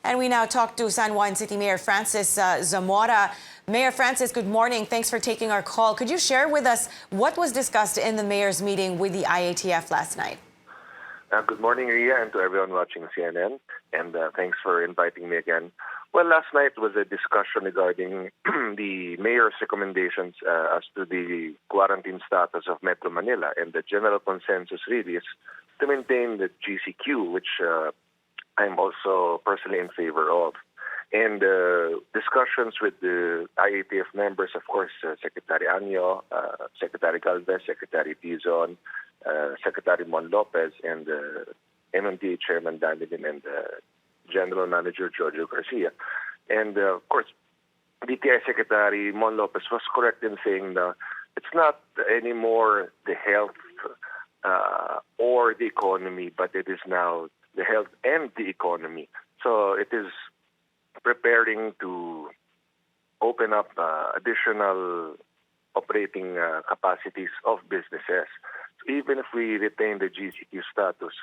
And we now talk to San Juan City Mayor Francis Zamora. Mayor Francis, good morning. Thanks for taking our call. Could you share with us what was discussed in the mayor's meeting with the IATF last night? Good morning, Ria, and to everyone watching CNN. And thanks for inviting me again. Well, last night was a discussion regarding the mayor's recommendations as to the quarantine status of Metro Manila. And the general consensus really is to maintain the GCQ, which I'm also personally in favor of. And discussions with the IATF members, of course, Secretary Anyo, Secretary Galvez, Secretary Tizon, Secretary Mon Lopez, and MMDA Chairman Danilin, and General Manager Jojo Garcia. And of course, DTI Secretary Mon Lopez was correct in saying that it's not anymore the health or the economy, but it is now the health and the economy. So it is preparing to open up additional operating capacities of businesses. So even if we retain the GCQ status,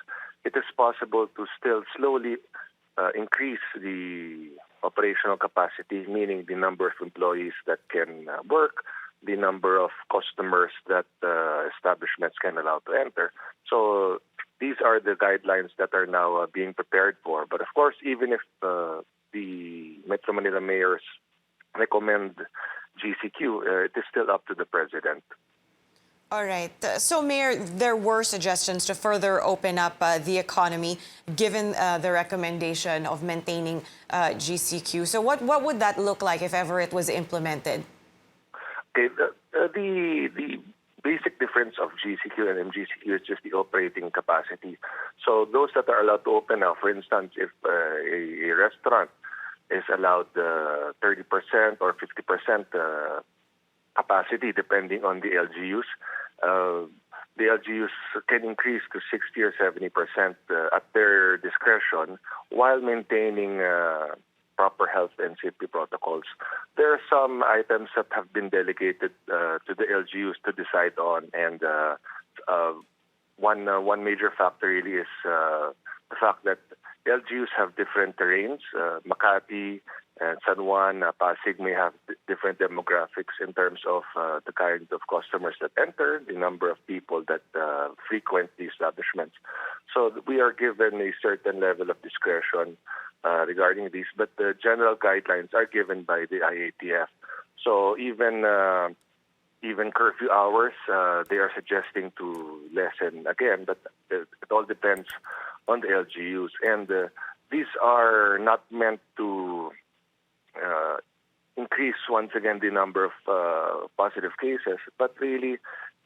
it is possible to still slowly increase the operational capacity, meaning the number of employees that can work, the number of customers that establishments can allow to enter. So these are the guidelines that are now being prepared for. But of course, even if the Metro Manila mayors recommend GCQ, it is still up to the president. All right. So, Mayor, there were suggestions to further open up the economy, given the recommendation of maintaining GCQ. So what would that look like if ever it was implemented? Okay, the basic difference of GCQ and MGCQ is just the operating capacity. So those that are allowed to open now, for instance, if a restaurant is allowed 30% or 50% capacity, depending on the LGUs, the LGUs can increase to 60 or 70% at their discretion while maintaining proper health and safety protocols. There are some items that have been delegated to the LGUs to decide on, and one major factor really is the fact that LGUs have different terrains. Makati and San Juan, Pasig may have different demographics in terms of the kind of customers that enter, the number of people that frequent the establishments. So we are given a certain level of discretion regarding these, but the general guidelines are given by the IATF. So even curfew hours, they are suggesting to lessen again, but it all depends on the LGUs. And these are not meant to increase once again the number of positive cases, but really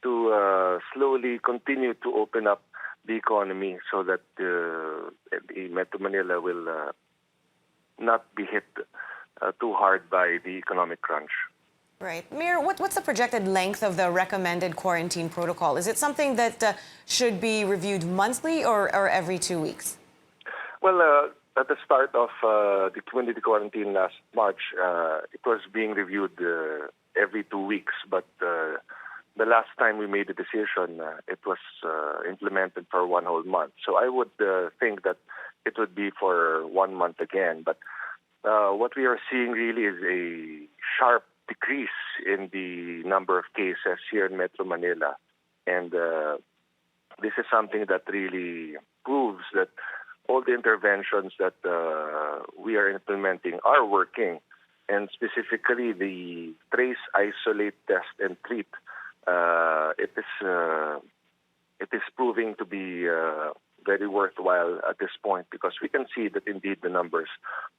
to slowly continue to open up the economy so that the Metro Manila will not be hit too hard by the economic crunch. Right. Mayor, what's the projected length of the recommended quarantine protocol? Is it something that should be reviewed monthly or every 2 weeks? Well, at the start of the community quarantine last March, it was being reviewed every 2 weeks. But the last time we made the decision, it was implemented for 1 whole month. So I would think that it would be for 1 month again. But what we are seeing really is a sharp decrease in the number of cases here in Metro Manila. And this is something that really proves that all the interventions that we are implementing are working. And specifically the trace, isolate, test, and treat, it is proving to be very worthwhile at this point, because we can see that indeed the numbers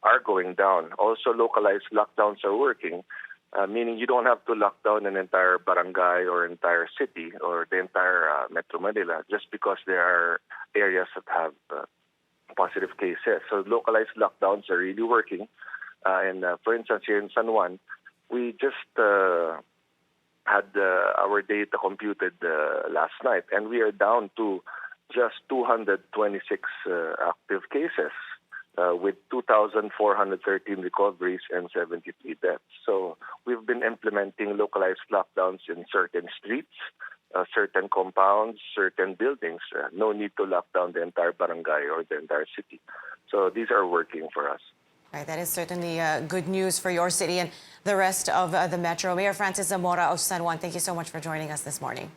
are going down. Also, localized lockdowns are working. Meaning you don't have to lock down an entire barangay or entire city or the entire Metro Manila just because there are areas that have positive cases. So localized lockdowns are really working. And for instance, here in San Juan, we just had our data computed last night, and we are down to just 226 active cases. With 2,413 recoveries and 73 deaths. So we've been implementing localized lockdowns in certain streets, certain compounds, certain buildings. No need to lock down the entire barangay or the entire city. So these are working for us. Right, that is certainly good news for your city and the rest of the metro. Mayor Francis Zamora of San Juan, thank you so much for joining us this morning.